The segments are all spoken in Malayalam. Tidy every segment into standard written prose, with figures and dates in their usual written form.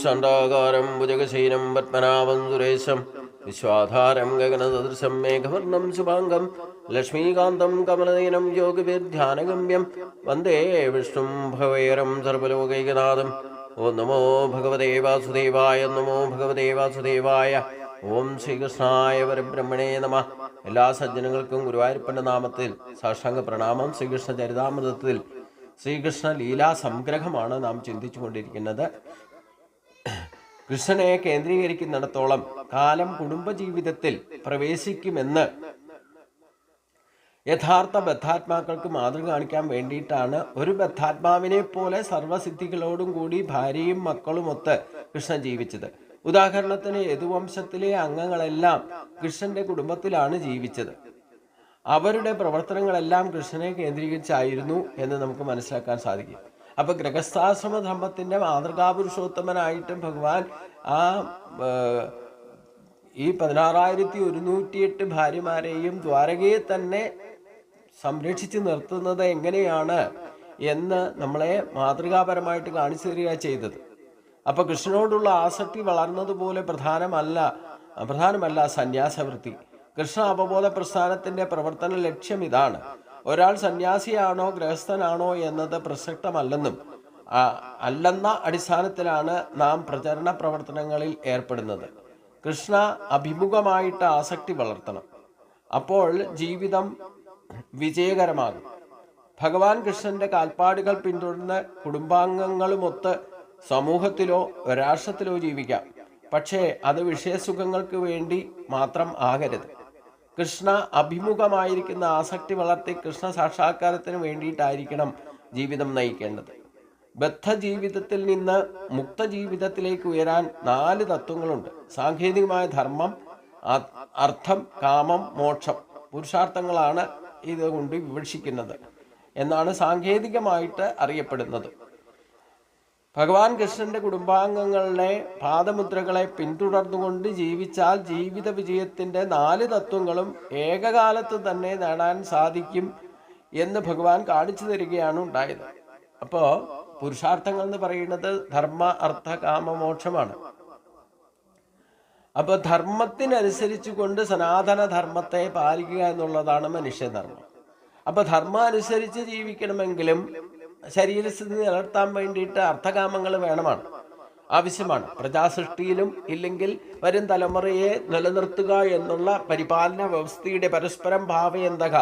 ഷണ്ടാകാരം ഭുജഗശീനം പത്മനാഭം സുരേശം വിശ്വാധാരം ഗഗനസദൃശം മേഘവർണം ശുഭാംഗം ലക്ഷ്മീകാന്തം കമലനയനം യോഗിഭിർധ്യാനഗമ്യം വന്ദേ വിഷ്ണും ഭഗവൈരം സർവലോകൈകനാഥം. ഓം നമോ ഭഗവതേ വാസുദേവായ. നമോ ഭഗവതേ വാസുദേവായ. ഓം ശ്രീകൃഷ്ണായ പരബ്രഹ്മണേ നമ. എല്ലാ സജ്ജനങ്ങൾക്കും ഗുരുവായൂരപ്പൻ്റെ നാമത്തിൽ സാഷ്ടാംഗ പ്രണാമം. ശ്രീകൃഷ്ണ ചരിതാമൃതത്തിൽ ശ്രീകൃഷ്ണ ലീലാ സംഗ്രഹമാണ് നാം ചിന്തിച്ചു കൊണ്ടിരിക്കുന്നത്. കൃഷ്ണനെ കേന്ദ്രീകരിക്കുന്നിടത്തോളം കാലം കുടുംബജീവിതത്തിൽ പ്രവേശിക്കുമെന്ന് യഥാർത്ഥ ബദ്ധാത്മാക്കൾക്ക് മാതൃക കാണിക്കാൻ വേണ്ടിയിട്ടാണ് ഒരു ബദ്ധാത്മാവിനെ പോലെ സർവസിദ്ധികളോടും കൂടി ഭാര്യയും മക്കളുമൊത്ത് കൃഷ്ണൻ ജീവിച്ചത്. ഉദാഹരണത്തിന് യദുവംശത്തിലെ അംഗങ്ങളെല്ലാം കൃഷ്ണന്റെ കുടുംബത്തിലാണ് ജീവിച്ചത്. അവരുടെ പ്രവർത്തനങ്ങളെല്ലാം കൃഷ്ണനെ കേന്ദ്രീകരിച്ചായിരുന്നു എന്ന് നമുക്ക് മനസ്സിലാക്കാൻ സാധിക്കും. അപ്പൊ ഗൃഹസ്ഥാശ്രമ ധർമ്മത്തിന്റെ മാതൃകാപുരുഷോത്തമനായിട്ടും ഭഗവാൻ ഈ 16,108 ഭാര്യമാരെയും ദ്വാരകയെ തന്നെ സംരക്ഷിച്ച് നിർത്തുന്നത് എങ്ങനെയാണ് എന്ന് നമ്മളെ മാതൃകാപരമായിട്ട് കാണിച്ചു തരിക ചെയ്തത്. അപ്പൊ കൃഷ്ണനോടുള്ള ആസക്തി വളർന്നതുപോലെ പ്രധാനമല്ല സന്യാസവൃത്തി. കൃഷ്ണ അവബോധ പ്രസ്ഥാനത്തിന്റെ പ്രവർത്തന ലക്ഷ്യം ഇതാണ്. ഒരാൾ സന്യാസിയാണോ ഗൃഹസ്ഥനാണോ എന്നത് പ്രസക്തമല്ലെന്നും അല്ലെന്ന അടിസ്ഥാനത്തിലാണ് നാം പ്രചരണ പ്രവർത്തനങ്ങളിൽ ഏർപ്പെടുന്നത്. കൃഷ്ണ അഭിമുഖമായിട്ട് ആസക്തി വളർത്തണം. അപ്പോൾ ജീവിതം വിജയകരമാകും. ഭഗവാൻ കൃഷ്ണന്റെ കാൽപ്പാടുകൾ പിന്തുടർന്ന് കുടുംബാംഗങ്ങളുമൊത്ത് സമൂഹത്തിലോ രാഷ്ട്രത്തിലോ ജീവിക്കാം. പക്ഷേ അത് വിഷയസുഖങ്ങൾക്ക് വേണ്ടി മാത്രം ആകരുത്. കൃഷ്ണ അഭിമുഖമായിരിക്കുന്ന ആസക്തി വളർത്തി കൃഷ്ണ സാക്ഷാത്കാരത്തിന് വേണ്ടിയിട്ടായിരിക്കണം ജീവിതം നയിക്കേണ്ടത്. ബദ്ധജീവിതത്തിൽ നിന്ന് മുക്തജീവിതത്തിലേക്ക് ഉയരാൻ 4 തത്വങ്ങളുണ്ട്. സാങ്കേതികമായ ധർമ്മം, അർത്ഥം, കാമം, മോക്ഷം. പുരുഷാർത്ഥങ്ങളാണ് ഇതുകൊണ്ട് വിവക്ഷിക്കുന്നത് എന്നാണ് സാങ്കേതികമായിട്ട് അറിയപ്പെടുന്നത്. ഭഗവാൻ കൃഷ്ണന്റെ കുടുംബാംഗങ്ങളുടെ പാദമുദ്രകളെ പിന്തുടർന്നുകൊണ്ട് ജീവിച്ചാൽ ജീവിത വിജയത്തിന്റെ 4 തത്വങ്ങളും ഏകകാലത്ത് തന്നെ നേടാൻ സാധിക്കും എന്ന് ഭഗവാൻ കാണിച്ചു തരികയാണ് ഉണ്ടായത്. അപ്പോൾ പുരുഷാർത്ഥങ്ങൾ എന്ന് പറയുന്നത് ധർമ്മ, അർത്ഥ, കാമ, മോക്ഷമാണ്. അപ്പൊ ധർമ്മത്തിനനുസരിച്ചു കൊണ്ട് സനാതന ധർമ്മത്തെ പാലിക്കുക എന്നുള്ളതാണ് മനുഷ്യധർമ്മം. അപ്പൊ ധർമ്മം അനുസരിച്ച് ജീവിക്കണമെങ്കിലും ശരീരസ്ഥിതി നിലനിർത്താൻ വേണ്ടിയിട്ട് അർത്ഥകാമങ്ങൾ ആവശ്യമാണ്. പ്രജാസൃഷ്ടിയിലും ഇല്ലെങ്കിൽ വരും തലമുറയെ നിലനിർത്തുക എന്നുള്ള പരിപാലന വ്യവസ്ഥയുടെ പരസ്പരം ഭാവയന്തക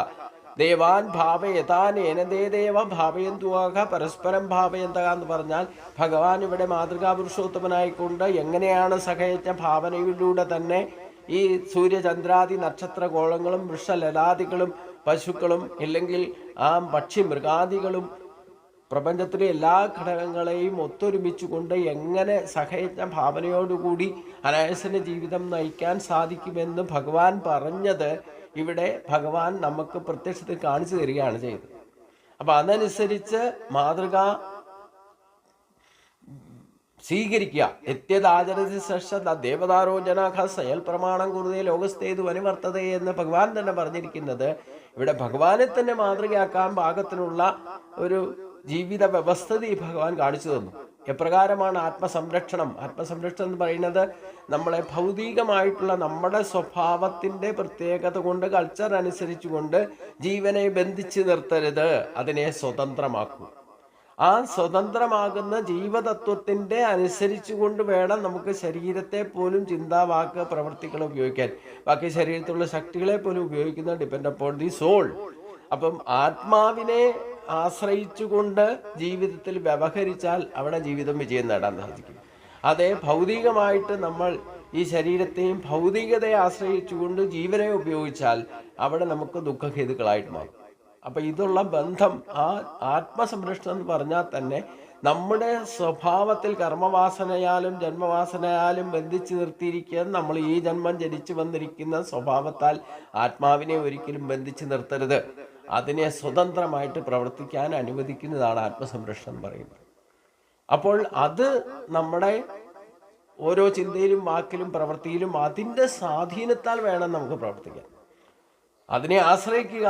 ദേവാൻ ഭാവയതാനേനദേ ദേവ ഭാവയന്തുക പരസ്പരം ഭാവയന്തക എന്ന് പറഞ്ഞാൽ ഭഗവാൻ ഇവിടെ മാതൃകാ പുരുഷോത്തമനായിക്കൊണ്ട് എങ്ങനെയാണ് സഹയജ്ഞ ഭാവനയിലൂടെ തന്നെ ഈ സൂര്യചന്ദ്രാദി നക്ഷത്രഗോളങ്ങളും വൃക്ഷലലാദികളും പശുക്കളും ഇല്ലെങ്കിൽ പക്ഷി മൃഗാദികളും പ്രപഞ്ചത്തിലെ എല്ലാ ഘടകങ്ങളെയും ഒത്തൊരുമിച്ചുകൊണ്ട് എങ്ങനെ സഹയജ്ഞ ഭാവനയോടുകൂടി അനായാസന ജീവിതം നയിക്കാൻ സാധിക്കുമെന്ന് ഭഗവാൻ പറഞ്ഞത് ഇവിടെ ഭഗവാൻ നമുക്ക് പ്രത്യക്ഷത്തിൽ കാണിച്ചു തരികയാണ് ചെയ്തത്. അപ്പൊ അതനുസരിച്ച് മാതൃക സ്വീകരിക്കുക. എത്യതാചരതി ശ്രേഷ്ഠ ദേവതാരോ ജനാഖ സയൽ പ്രമാണം കുറുതേ ലോകസ്ഥേതു അനുവർത്തതേ എന്ന് ഭഗവാൻ തന്നെ പറഞ്ഞിരിക്കുന്നത് ഇവിടെ ഭഗവാനെ തന്നെ മാതൃകയാക്കാൻ പാകത്തിനുള്ള ഒരു ജീവിത വ്യവസ്ഥിതി ഭഗവാൻ കാണിച്ചു തന്നു. എപ്രകാരമാണ് ആത്മസംരക്ഷണം എന്ന് പറയുന്നത് നമ്മളെ ഭൗതികമായിട്ടുള്ള നമ്മുടെ സ്വഭാവത്തിന്റെ പ്രത്യേകത കൊണ്ട് കൾച്ചർ അനുസരിച്ചുകൊണ്ട് ജീവനെ ബന്ധിച്ച് നിർത്തരുത്, അതിനെ സ്വതന്ത്രമാക്കൂ. ആ സ്വതന്ത്രമാകുന്ന ജീവതത്വത്തിന്റെ അനുസരിച്ചുകൊണ്ട് വേണം നമുക്ക് ശരീരത്തെ പോലും ചിന്താ, വാക്ക്, പ്രവൃത്തികൾ ഉപയോഗിക്കാൻ. ബാക്കി ശരീരത്തിലുള്ള ശക്തികളെ പോലും ഉപയോഗിക്കുന്ന ഡിപ്പെൻഡ് അപ്പോൺ ദി സോൾ. അപ്പം ആത്മാവിനെ ആശ്രയിച്ചുകൊണ്ട് ജീവിതത്തിൽ വ്യവഹരിച്ചാൽ അവിടെ ജീവിതം വിജയം നേടാൻ സാധിക്കും. അതേ ഭൗതികമായിട്ട് നമ്മൾ ഈ ശരീരത്തെയും ഭൗതികതയെ ആശ്രയിച്ചുകൊണ്ട് ജീവനെ ഉപയോഗിച്ചാൽ അവിടെ നമുക്ക് ദുഃഖഹേതുക്കളായിട്ട് മാറും. അപ്പം ഇതുള്ള ബന്ധം ആത്മസംരക്ഷണം എന്ന് പറഞ്ഞാൽ തന്നെ നമ്മുടെ സ്വഭാവത്തിൽ കർമ്മവാസനയാലും ജന്മവാസനയാലും ബന്ധിച്ചു നിർത്തിയിരിക്കുക. നമ്മൾ ഈ ജന്മം ജനിച്ചു വന്നിരിക്കുന്ന സ്വഭാവത്താൽ ആത്മാവിനെ ഒരിക്കലും ബന്ധിച്ചു നിർത്തരുത്. അതിനെ സ്വതന്ത്രമായിട്ട് പ്രവർത്തിക്കാൻ അനുവദിക്കുന്നതാണ് ആത്മസംരക്ഷണം പറയുന്നത്. അപ്പോൾ അത് നമ്മുടെ ഓരോ ചിന്തയിലും വാക്കിലും പ്രവൃത്തിയിലും അതിൻ്റെ സ്വാധീനത്താൽ വേണം നമുക്ക് പ്രവർത്തിക്കാൻ. അതിനെ ആശ്രയിക്കുക,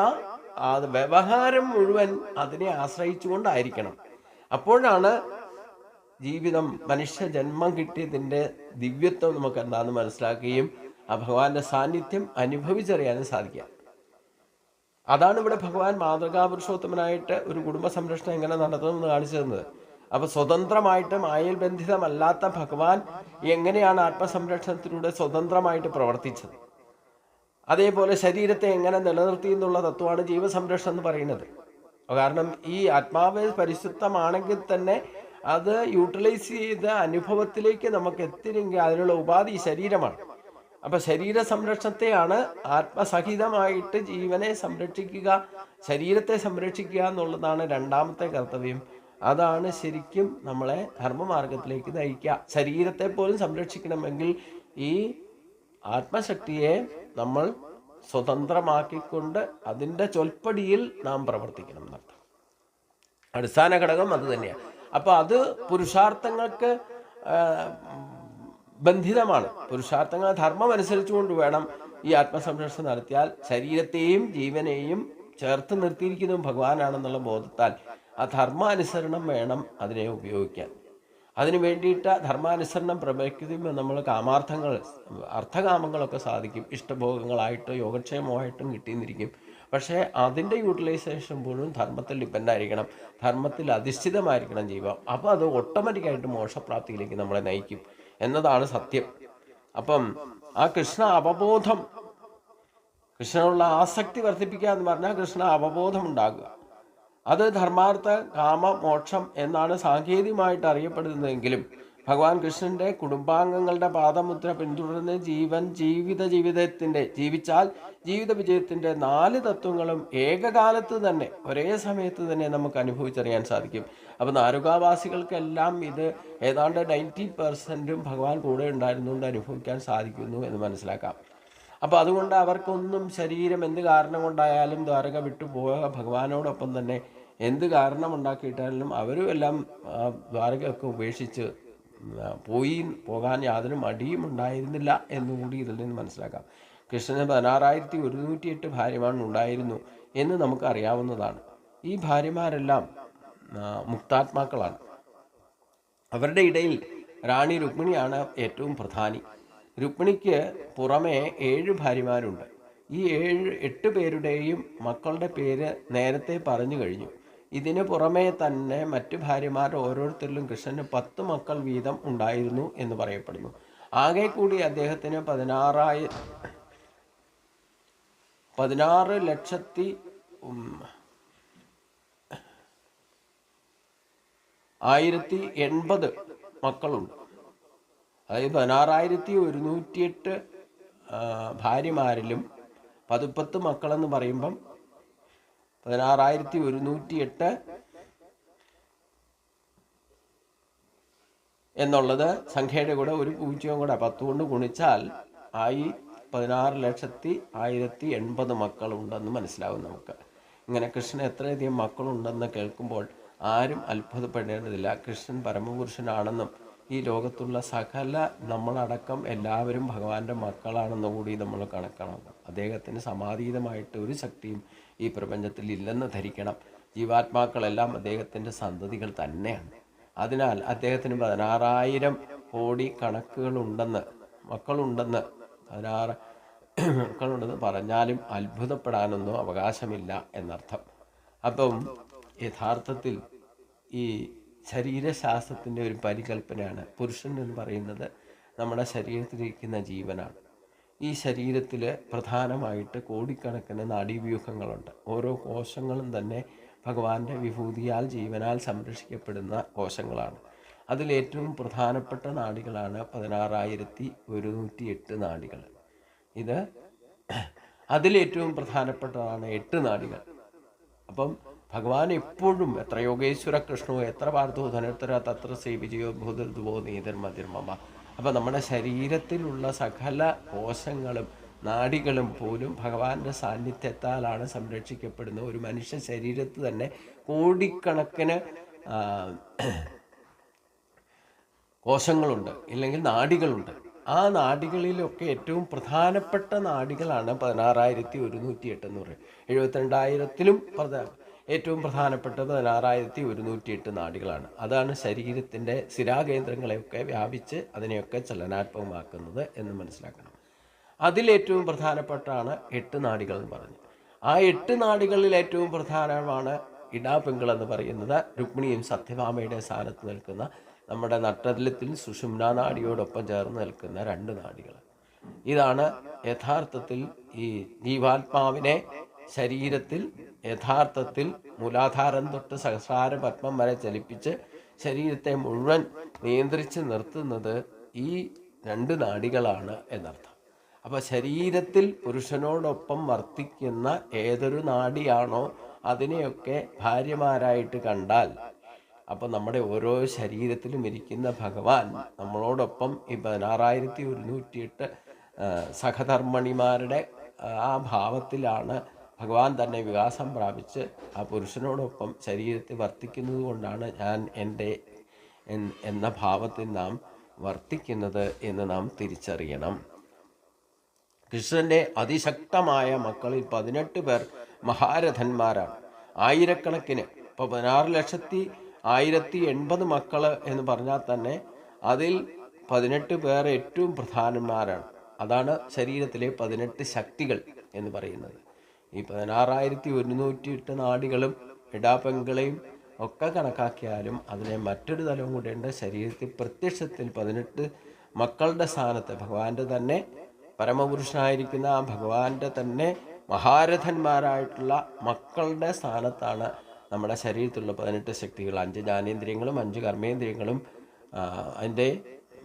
അത് വ്യവഹാരം മുഴുവൻ അതിനെ ആശ്രയിച്ചുകൊണ്ടായിരിക്കണം. അപ്പോഴാണ് ജീവിതം, മനുഷ്യ ജന്മം കിട്ടിയതിൻ്റെ ദിവ്യത്വം നമുക്ക് എന്താണെന്ന് മനസ്സിലാക്കുകയും ആ ഭഗവാന്റെ സാന്നിധ്യം അനുഭവിച്ചറിയാനും സാധിക്കുക. അതാണ് ഇവിടെ ഭഗവാൻ മാതൃകാ പുരുഷോത്തമനായിട്ട് ഒരു കുടുംബ സംരക്ഷണം എങ്ങനെ നടത്തുമെന്ന് കാണിച്ചു തന്നത്. അപ്പൊ സ്വതന്ത്രമായിട്ട് മായയിൽ ബന്ധിതമല്ലാത്ത ഭഗവാൻ എങ്ങനെയാണ് ആത്മസംരക്ഷണത്തിലൂടെ സ്വതന്ത്രമായിട്ട് പ്രവർത്തിച്ചത്, അതേപോലെ ശരീരത്തെ എങ്ങനെ നിലനിർത്തി എന്നുള്ള തത്വമാണ് ജീവസംരക്ഷണം എന്ന് പറയുന്നത്. കാരണം ഈ ആത്മാവ് പരിശുദ്ധമാണെങ്കിൽ തന്നെ അത് യൂട്ടിലൈസ് ചെയ്ത അനുഭവത്തിലേക്ക് നമുക്ക് എത്തില്ലെങ്കിൽ അതിനുള്ള ഉപാധി ശരീരമാണ്. അപ്പൊ ശരീര സംരക്ഷണത്തെയാണ് ആത്മസഹിതമായിട്ട് ജീവനെ സംരക്ഷിക്കുക, ശരീരത്തെ സംരക്ഷിക്കുക എന്നുള്ളതാണ് രണ്ടാമത്തെ കർത്തവ്യം. അതാണ് ശരിക്കും നമ്മളെ ധർമ്മമാർഗത്തിലേക്ക് നയിക്കുക. ശരീരത്തെ പോലും സംരക്ഷിക്കണമെങ്കിൽ ഈ ആത്മശക്തിയെ നമ്മൾ സ്വതന്ത്രമാക്കിക്കൊണ്ട് അതിൻ്റെ ചൊൽപ്പടിയിൽ നാം പ്രവർത്തിക്കണം എന്നർത്ഥം. അടിസ്ഥാന ഘടകം അത് തന്നെയാണ്. അപ്പോൾ അത് പുരുഷാർത്ഥങ്ങൾക്ക് ബന്ധിതമാണ്. പുരുഷാർത്ഥങ്ങൾ ധർമ്മം അനുസരിച്ചുകൊണ്ട് വേണം ഈ ആത്മസംരക്ഷണം നടത്തിയാൽ. ശരീരത്തെയും ജീവനെയും ചേർത്ത് നിർത്തിയിരിക്കുന്നതും ഭഗവാനാണെന്നുള്ള ബോധത്താൽ ആ ധർമാനുസരണം വേണം അതിനെ ഉപയോഗിക്കാൻ. അതിനു വേണ്ടിയിട്ട് ധർമാനുസരണം പ്രവർത്തിക്കുമ്പോൾ നമ്മൾ കാമാർത്ഥങ്ങൾ, അർത്ഥകാമങ്ങളൊക്കെ സാധിക്കും. ഇഷ്ടഭോഗങ്ങളായിട്ടോ യോഗക്ഷേമമായിട്ടും കിട്ടിയെന്നിരിക്കും. പക്ഷേ അതിൻ്റെ യൂട്ടിലൈസേഷൻ പോലും ധർമ്മത്തിൽ ഡിപ്പെൻഡായിരിക്കണം, ധർമ്മത്തിൽ അധിഷ്ഠിതമായിരിക്കണം ജീവം. അപ്പോൾ അത് ഓട്ടോമാറ്റിക്കായിട്ട് മോക്ഷപ്രാപ്തിയിലേക്ക് നമ്മളെ നയിക്കും എന്നതാണ് സത്യം. അപ്പം ആ കൃഷ്ണ അവബോധം, കൃഷ്ണനുള്ള ആസക്തി വർദ്ധിപ്പിക്കുക എന്ന് പറഞ്ഞാൽ കൃഷ്ണ അവബോധം ഉണ്ടാകുക. അത് ധർമാർത്ഥ കാമ മോക്ഷം എന്നാണ് സാങ്കേതികമായിട്ട് അറിയപ്പെടുന്നതെങ്കിലും ഭഗവാൻ കൃഷ്ണൻ്റെ കുടുംബാംഗങ്ങളുടെ പാദമുദ്ര പിന്തുടർന്ന് ജീവിച്ചാൽ ജീവിത വിജയത്തിൻ്റെ 4 തത്വങ്ങളും ഏകകാലത്ത് തന്നെ ഒരേ സമയത്ത് തന്നെ നമുക്ക് അനുഭവിച്ചറിയാൻ സാധിക്കും. അപ്പോൾ നാരുകാവാസികൾക്കെല്ലാം ഇത് ഏതാണ്ട് 90% ഭഗവാൻ കൂടെ ഉണ്ടായിരുന്നുകൊണ്ട് അനുഭവിക്കാൻ സാധിക്കുന്നു എന്ന് മനസ്സിലാക്കാം. അപ്പോൾ അതുകൊണ്ട് അവർക്കൊന്നും ശരീരം എന്ത് കാരണം കൊണ്ടായാലും ദ്വാരക വിട്ടു പോവുക, ഭഗവാനോടൊപ്പം തന്നെ എന്ത് കാരണം ഉണ്ടാക്കിയിട്ടാലും അവരും എല്ലാം ദ്വാരകയൊക്കെ ഉപേക്ഷിച്ച് പോകാൻ യാതൊരു മടിയും ഉണ്ടായിരുന്നില്ല എന്നുകൂടി ഇതിൽ നിന്ന് മനസ്സിലാക്കാം. കൃഷ്ണന് 16,108 ഭാര്യമാർ ഉണ്ടായിരുന്നു എന്ന് നമുക്കറിയാവുന്നതാണ്. ഈ ഭാര്യമാരെല്ലാം മുക്താത്മാക്കളാണ്. അവരുടെ ഇടയിൽ റാണി രുക്മിണിയാണ് ഏറ്റവും പ്രധാനി. രുക്മിണിക്ക് പുറമെ 7 ഭാര്യമാരുണ്ട്. ഈ 8 പേരുടെയും മക്കളുടെ പേര് നേരത്തെ പറഞ്ഞു കഴിഞ്ഞു. ഇതിന് പുറമേ തന്നെ മറ്റു ഭാര്യമാർ ഓരോരുത്തരിലും കൃഷ്ണന് 10 മക്കൾ വീതം ഉണ്ടായിരുന്നു എന്ന് പറയപ്പെടുന്നു. ആകെ കൂടി അദ്ദേഹത്തിന് 16,180 മക്കളുണ്ട്. അതായത് 16,108 ഭാര്യമാരിലും 10 മക്കളെന്ന് പറയുമ്പം 16,108 എന്നുള്ളത് സംഖ്യയുടെ കൂടെ ഒരു പൂജ്യവും കൂടെ 10 കൊണ്ട് ഗുണിച്ചാൽ 16,180 മക്കളുണ്ടെന്ന് മനസ്സിലാവും നമുക്ക്. ഇങ്ങനെ കൃഷ്ണൻ എത്രയധികം മക്കളുണ്ടെന്ന് കേൾക്കുമ്പോൾ ആരും അത്ഭുതപ്പെടേണ്ടതില്ല. കൃഷ്ണൻ പരമപുരുഷനാണെന്നും ഈ ലോകത്തുള്ള സകല നമ്മളടക്കം എല്ലാവരും ഭഗവാന്റെ മക്കളാണെന്ന് കൂടി നമ്മൾ കണക്കാക്കണം. അദ്ദേഹത്തിന് സമാതീതമായിട്ട് ഒരു ശക്തിയും ഈ പ്രപഞ്ചത്തിൽ ഇല്ലെന്ന് ധരിക്കണം. ജീവാത്മാക്കളെല്ലാം അദ്ദേഹത്തിൻ്റെ സന്തതികൾ തന്നെയാണ്. അതിനാൽ അദ്ദേഹത്തിന് 16,000 കോടി കണക്കുകളുണ്ടെന്ന്, മക്കളുണ്ടെന്ന്, 16 മക്കളുണ്ടെന്ന് പറഞ്ഞാലും അത്ഭുതപ്പെടാനൊന്നും അവകാശമില്ല എന്നർത്ഥം. അപ്പം യഥാർത്ഥത്തിൽ ഈ ശരീരശാസ്ത്രത്തിൻ്റെ ഒരു പരികല്പനയാണ്. പുരുഷൻ എന്ന് പറയുന്നത് നമ്മുടെ ശരീരത്തിലിരിക്കുന്ന ജീവനാണ്. ഈ ശരീരത്തിൽ പ്രധാനമായിട്ട് കോടിക്കണക്കിന് നാഡീവ്യൂഹങ്ങളുണ്ട്. ഓരോ കോശങ്ങളും തന്നെ ഭഗവാന്റെ വിഭൂതിയാൽ ജീവനാൽ സംരക്ഷിക്കപ്പെടുന്ന കോശങ്ങളാണ്. അതിലേറ്റവും പ്രധാനപ്പെട്ട നാഡികളാണ് 16,108 നാഡികൾ. അതിലേറ്റവും പ്രധാനപ്പെട്ടതാണ് 8 നാഡികൾ. അപ്പം ഭഗവാൻ എപ്പോഴും എത്ര യോഗേശ്വര കൃഷ്ണോ എത്ര പാർത്ഥോ ധനുർത്തര തത്ര ശ്രീ വിജയോ ഭൂതോ നീതിർമതിർമമ. അപ്പം നമ്മുടെ ശരീരത്തിലുള്ള സകല കോശങ്ങളും നാഡികളും പോലും ഭഗവാന്റെ സാന്നിധ്യത്താലാണ് സംരക്ഷിക്കപ്പെടുന്നത്. ഒരു മനുഷ്യ ശരീരത്തിൽ തന്നെ കോടിക്കണക്കിന് കോശങ്ങളുണ്ട്, ഇല്ലെങ്കിൽ നാഡികളുണ്ട്. ആ നാഡികളിലൊക്കെ ഏറ്റവും പ്രധാനപ്പെട്ട നാഡികളാണ് 16,108 എന്ന് പറയും. 72,000-ലും ഏറ്റവും പ്രധാനപ്പെട്ടത് 16,108 നാഡികളാണ്. അതാണ് ശരീരത്തിൻ്റെ സ്ഥിരാകേന്ദ്രങ്ങളെയൊക്കെ വ്യാപിച്ച് അതിനെയൊക്കെ ചലനാത്മകമാക്കുന്നത് എന്ന് മനസ്സിലാക്കണം. അതിലേറ്റവും പ്രധാനപ്പെട്ടാണ് 8 നാഡികൾ എന്ന് പറഞ്ഞത്. ആ 8 നാഡികളിൽ ഏറ്റവും പ്രധാനമാണ് ഇടാപിങ്കൾ എന്ന് പറയുന്നത്. രുക്മിണിയും സത്യഭാമയുടെ സ്ഥാനത്ത് നിൽക്കുന്ന നമ്മുടെ നട്ടലിൽ സുഷുമ്നാ നാഡിയോടൊപ്പം ചേർന്ന് നിൽക്കുന്ന 2 നാഡികൾ. ഇതാണ് യഥാർത്ഥത്തിൽ ഈ ജീവാത്മാവിനെ ശരീരത്തിൽ യഥാർത്ഥത്തിൽ മൂലാധാരം തൊട്ട് സഹസ്രാര പത്മം വരെ ചലിപ്പിച്ച് ശരീരത്തെ മുഴുവൻ നിയന്ത്രിച്ച് നിർത്തുന്നത് ഈ 2 നാഡികളാണ് എന്നർത്ഥം. അപ്പോൾ ശരീരത്തിൽ പുരുഷനോടൊപ്പം വർത്തിക്കുന്ന ഏതൊരു നാഡിയാണോ അതിനെയൊക്കെ ഭാര്യമാരായിട്ട് കണ്ടാൽ, അപ്പോൾ നമ്മുടെ ഓരോ ശരീരത്തിലും ഇരിക്കുന്ന ഭഗവാൻ നമ്മളോടൊപ്പം ഈ 16,108 സഹധർമ്മണിമാരുടെ ആ ഭാവത്തിലാണ് ഭഗവാൻ തന്നെ വികാസം പ്രാപിച്ച് ആ പുരുഷനോടൊപ്പം ശരീരത്തിൽ വർത്തിക്കുന്നത് കൊണ്ടാണ് ഞാൻ എൻ്റെ എന്ന ഭാവത്തിൽ നാം വർത്തിക്കുന്നത് എന്ന് നാം തിരിച്ചറിയണം. കൃഷ്ണൻ്റെ അതിശക്തമായ മക്കളിൽ 18 പേർ മഹാരഥന്മാരാണ്. ആയിരക്കണക്കിന്, ഇപ്പോൾ 16,180 മക്കൾ എന്ന് പറഞ്ഞാൽ തന്നെ അതിൽ 18 പേർ ഏറ്റവും പ്രധാനന്മാരാണ്. അതാണ് ശരീരത്തിലെ 18 ശക്തികൾ എന്ന് പറയുന്നത്. ഈ 16,108 നാഡികളും ഇടാപെങ്കളെയും ഒക്കെ കണക്കാക്കിയാലും അതിനെ മറ്റൊരു തലവും കൂടെയുണ്ട്. ശരീരത്തിൽ പ്രത്യക്ഷത്തിൽ 18 മക്കളുടെ സ്ഥാനത്ത് ഭഗവാന്റെ തന്നെ പരമപുരുഷനായിരിക്കുന്ന ആ ഭഗവാന്റെ തന്നെ മഹാരഥന്മാരായിട്ടുള്ള മക്കളുടെ സ്ഥാനത്താണ് നമ്മുടെ ശരീരത്തിലുള്ള 18 ശക്തികൾ. 5 ജ്ഞാനേന്ദ്രിയങ്ങളും 5 കർമ്മേന്ദ്രിയങ്ങളും അതിൻ്റെ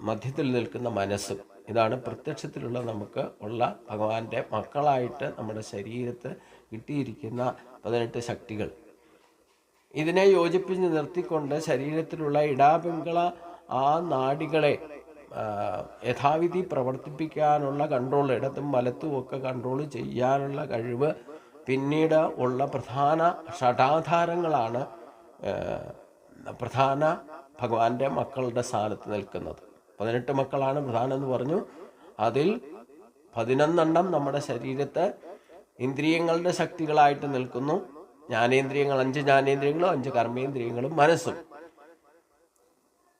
മധ്യത്തിൽ നിൽക്കുന്ന മനസ്സും. ഇതാണ് പ്രത്യക്ഷത്തിലുള്ള നമുക്ക് ഉള്ള ഭഗവാന്റെ മക്കളായിട്ട് നമ്മുടെ ശരീരത്ത് കിട്ടിയിരിക്കുന്ന 18 ശക്തികൾ. ഇതിനെ യോജിപ്പിച്ച് നിർത്തിക്കൊണ്ട് ശരീരത്തിലുള്ള ഇടാപിങ്കള ആ നാഡികളെ യഥാവിധി പ്രവർത്തിപ്പിക്കാനുള്ള കൺട്രോൾ, ഇടത്തും വലത്തും ഒക്കെ കൺട്രോൾ ചെയ്യാനുള്ള കഴിവ് പിന്നീട് ഉള്ള പ്രധാന ഷഡാധാരങ്ങളാണ് പ്രധാന ഭഗവാന്റെ മക്കളുടെ സ്ഥാനത്ത് നിൽക്കുന്നത്. 18 മക്കളാണ് പ്രധാനമെന്ന് പറഞ്ഞു. അതിൽ 11 നമ്മുടെ ശരീരത്ത് ഇന്ദ്രിയങ്ങളുടെ ശക്തികളായിട്ട് നിൽക്കുന്നു. ജ്ഞാനേന്ദ്രിയങ്ങൾ 5 ജ്ഞാനേന്ദ്രിയങ്ങളും 5 കർമ്മേന്ദ്രിയങ്ങളും മനസ്സും.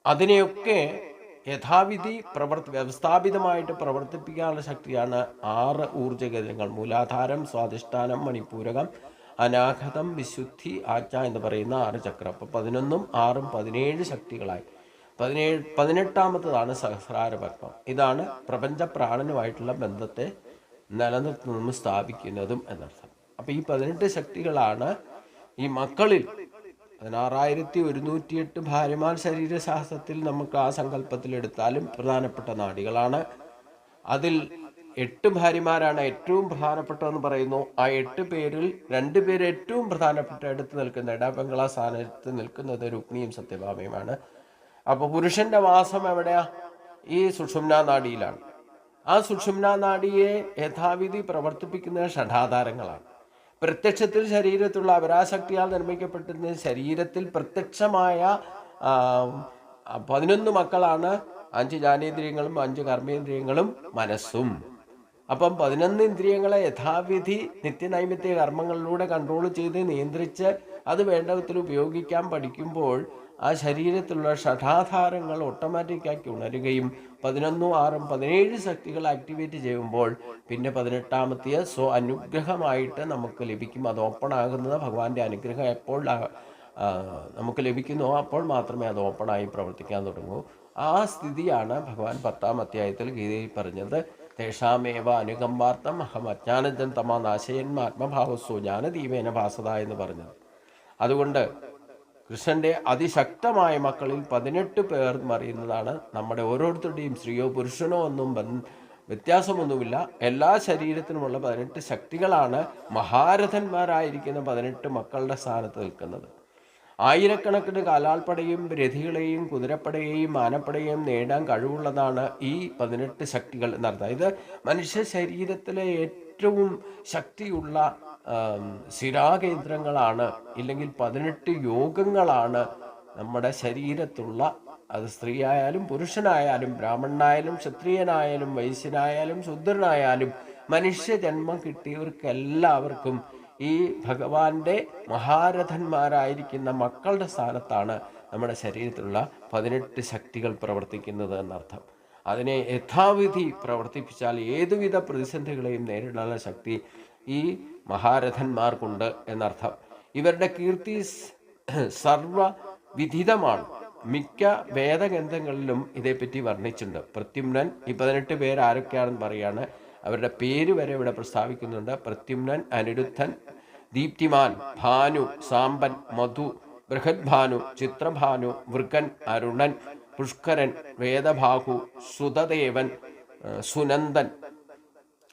അതിനെയൊക്കെ യഥാവിധി വ്യവസ്ഥാപിതമായിട്ട് പ്രവർത്തിപ്പിക്കാനുള്ള ശക്തിയാണ് 6 ഊർജ്ജകേന്ദ്രങ്ങൾ. മൂലാധാരം, സ്വാധിഷ്ഠാനം, മണിപൂരകം, അനാഘതം, വിശുദ്ധി, ആജ്ഞ എന്ന് പറയുന്ന 6 ചക്രം. അപ്പോൾ 11ഉം 6ഉം 17 ശക്തികളായി. 18ാമത്തതാണ് സഹസ്രാര പത്മം. ഇതാണ് പ്രപഞ്ച പ്രാണനുമായിട്ടുള്ള ബന്ധത്തെ നിലനിർത്തുന്നതും സ്ഥാപിക്കുന്നതും എന്നർത്ഥം. അപ്പോൾ ഈ 18 ശക്തികളാണ് ഈ മക്കളിൽ 16,108 ഭാര്യമാർ ശരീരശാസ്ത്രത്തിൽ നമുക്ക് ആ സങ്കല്പത്തിലെടുത്താലും പ്രധാനപ്പെട്ട നാഡികളാണ്. അതിൽ 8 ഭാര്യമാരാണ് ഏറ്റവും പ്രധാനപ്പെട്ടതെന്ന് പറയുന്നു. ആ 8 പേരിൽ 2 പേര് ഏറ്റവും പ്രധാനപ്പെട്ട എടുത്ത് നിൽക്കുന്ന ഇടാപെങ്കള സ്ഥാനത്ത് നിൽക്കുന്നത് രുക്മിണിയും സത്യഭാമയുമാണ്. അപ്പോൾ പുരുഷന്റെ വാസം എവിടെയാ? ഈ സുഷുമ്നാ നാഡിയിലാണ്. ആ സുഷുമ്നാ നാഡിയെ യഥാവിധി പ്രവർത്തിപ്പിക്കുന്ന ഷഡാധാരങ്ങളാണ്. പ്രത്യക്ഷത്തിൽ ശരീരത്തിലുള്ള അപരാശക്തിയാൽ നിർമ്മിക്കപ്പെട്ടിരുന്ന ശരീരത്തിൽ പ്രത്യക്ഷമായ 11 മക്കളാണ്. 5 ജ്ഞാനേന്ദ്രിയങ്ങളും 5 കർമ്മേന്ദ്രിയങ്ങളും മനസ്സും. അപ്പം 11 ഇന്ദ്രിയങ്ങളെ യഥാവിധി നിത്യനൈമിത്യ കർമ്മങ്ങളിലൂടെ കൺട്രോൾ ചെയ്ത് നിയന്ത്രിച്ച് അത് വേണ്ട വിധത്തിൽ ഉപയോഗിക്കാൻ പഠിക്കുമ്പോൾ ആ ശരീരത്തിലുള്ള ഷഡാധാരങ്ങൾ ഓട്ടോമാറ്റിക്കാക്കി ഉണരുകയും 11ഉം 6ഉം 17 ശക്തികൾ ആക്ടിവേറ്റ് ചെയ്യുമ്പോൾ പിന്നെ 18ാമത്തെ അനുഗ്രഹമായിട്ട് നമുക്ക് ലഭിക്കും. അത് ഓപ്പൺ ആകുന്നത് ഭഗവാന്റെ അനുഗ്രഹം എപ്പോൾ നമുക്ക് ലഭിക്കുന്നോ അപ്പോൾ മാത്രമേ അത് ഓപ്പണായി പ്രവർത്തിക്കാൻ തുടങ്ങൂ. ആ സ്ഥിതിയാണ് ഭഗവാൻ 10ാം അധ്യായത്തിൽ ഗീതയിൽ പറഞ്ഞത്. തേഷാമേവ അനുകമ്പാർത്ഥം അഹം അജ്ഞാനജൻ തമാ നാശയന്മാത്മഭാവസ്വ ജ്ഞാനദീപേന ഭാസത എന്ന് പറഞ്ഞത്. അതുകൊണ്ട് കൃഷ്ണന്റെ അതിശക്തമായ മക്കളിൽ 18 പേർ അറിയുന്നതാണ് നമ്മുടെ ഓരോരുത്തരുടെയും. സ്ത്രീയോ പുരുഷനോ ഒന്നും വ്യത്യാസമൊന്നുമില്ല. എല്ലാ ശരീരത്തിനുമുള്ള 18 ശക്തികളാണ് മഹാരഥന്മാരായിരിക്കുന്ന 18 മക്കളുടെ സ്ഥാനത്ത് നിൽക്കുന്നത്. ആയിരക്കണക്കിന് കാലാൾപ്പടയും രഥികളെയും കുതിരപ്പടയെയും ആനപ്പടയെയും നേടാൻ കഴിവുള്ളതാണ് ഈ 18 ശക്തികൾ എന്നർത്ഥം. ഇത് മനുഷ്യ ശരീരത്തിലെ ഏറ്റവും ശക്തിയുള്ള സ്ഥിരാകേന്ദ്രങ്ങളാണ്. ഇല്ലെങ്കിൽ 18 യോഗങ്ങളാണ് നമ്മുടെ ശരീരത്തുള്ള. അത് സ്ത്രീയായാലും പുരുഷനായാലും ബ്രാഹ്മണനായാലും ക്ഷത്രിയനായാലും വൈശ്യനായാലും ശൂദ്രനായാലും മനുഷ്യജന്മം കിട്ടിയവർക്കെല്ലാവർക്കും ഈ ഭഗവാന്റെ മഹാരഥന്മാരായിരിക്കുന്ന മക്കളുടെ സ്ഥാനത്താണ് നമ്മുടെ ശരീരത്തിലുള്ള 18 ശക്തികൾ പ്രവർത്തിക്കുന്നത് എന്നർത്ഥം. അതിനെ യഥാവിധി പ്രവർത്തിപ്പിച്ചാൽ ഏതുവിധ പ്രതിസന്ധികളെയും നേരിടാനുള്ള ശക്തി ഈ മഹാരഥന്മാർക്കുണ്ട് എന്നർത്ഥം. ഇവരുടെ കീർത്തി സർവവിദിതമാണ്. മിക്ക വേദഗ്രന്ഥങ്ങളിലും ഇതേപ്പറ്റി വർണ്ണിച്ചിട്ടുണ്ട്. പ്രത്യുമ്നൻ, ഈ 18 പേര് ആരൊക്കെയാണെന്ന് പറയാണ്. അവരുടെ പേര് വരെ ഇവിടെ പ്രസ്താവിക്കുന്നുണ്ട്. പ്രത്യുമ്നൻ, അനിരുദ്ധൻ, ദീപ്തിമാൻ, ഭാനു, സാമ്പൻ, മധു, ബൃഹദ്ഭാനു, ചിത്രഭാനു, വൃകൻ, അരുണൻ, പുഷ്കരൻ, വേദഭാഹു, സുതദേവൻ,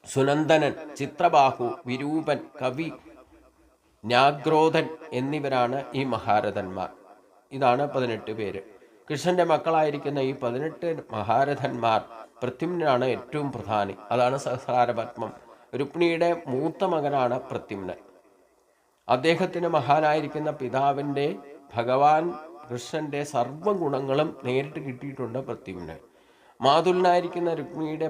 സുനന്ദനൻ, ചിത്രബാഹു, വിരൂപൻ, കവി, ന്യാഗ്രോധൻ എന്നിവരാണ് ഈ മഹാരഥന്മാർ. ഇതാണ് 18 പേര്. കൃഷ്ണന്റെ മക്കളായിരിക്കുന്ന ഈ 18 മഹാരഥന്മാർ പ്രത്യുമ്നാണ് ഏറ്റവും പ്രധാനി. അതാണ് സഹസ്രാരപത്മം. രുക്മിണിയുടെ മൂത്ത മകനാണ് പ്രത്യുമ്നൻ. അദ്ദേഹത്തിന് മഹാനായിരിക്കുന്ന പിതാവിൻ്റെ ഭഗവാൻ കൃഷ്ണന്റെ സർവ്വഗുണങ്ങളും നേരിട്ട് കിട്ടിയിട്ടുണ്ട് പ്രത്യുമ്നൻ. മാതുലനായിരിക്കുന്ന രുക്മിണിയുടെ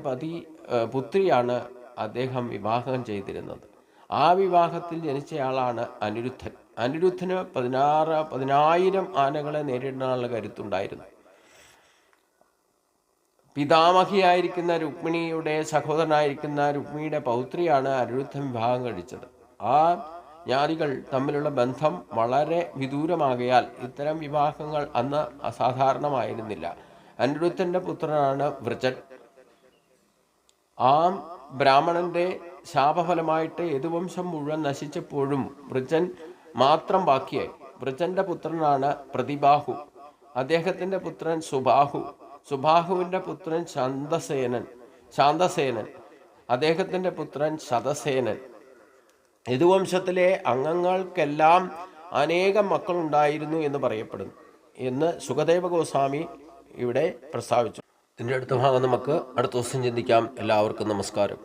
പുത്രിയാണ് അദ്ദേഹം വിവാഹം ചെയ്തിരുന്നത്. ആ വിവാഹത്തിൽ ജനിച്ചയാളാണ് അനിരുദ്ധൻ. അനിരുദ്ധന് 10,000 ആനകളെ നേരിടാനുള്ള കരുത്തുണ്ടായിരുന്നു. പിതാമഹിയായിരിക്കുന്ന രുക്മിണിയുടെ സഹോദരനായിരിക്കുന്ന രുക്മിണിയുടെ പൗത്രിയാണ് അനിരുദ്ധൻ വിവാഹം കഴിച്ചത്. ആ ജ്ഞാതികൾ തമ്മിലുള്ള ബന്ധം വളരെ വിദൂരമാകയാൽ ഇത്തരം വിവാഹങ്ങൾ അന്ന് അസാധാരണമായിരുന്നില്ല. അനിരുദ്ധൻ്റെ പുത്രനാണ് വൃജൻ. ആ ബ്രാഹ്മണന്റെ ശാപഫലമായിട്ട് യദുവംശം മുഴുവൻ നശിച്ചപ്പോഴും വൃജൻ മാത്രം ബാക്കിയായി. വൃജന്റെ പുത്രനാണ് പ്രതിബാഹു. അദ്ദേഹത്തിൻ്റെ പുത്രൻ സുബാഹു. സുബാഹുവിൻ്റെ പുത്രൻ ശാന്തസേനൻ. അദ്ദേഹത്തിൻ്റെ പുത്രൻ ശതസേനൻ. യദുവംശത്തിലെ അംഗങ്ങൾക്കെല്ലാം അനേകം മക്കളുണ്ടായിരുന്നു എന്ന് പറയപ്പെടുന്നു എന്ന് സുഖദേവ ഗോസ്വാമി ഇവിടെ പ്രസ്താവിച്ചു. ഇതിൻ്റെ അടുത്ത ഭാഗം നമുക്ക് അടുത്ത ദിവസം ചിന്തിക്കാം. എല്ലാവർക്കും നമസ്കാരം.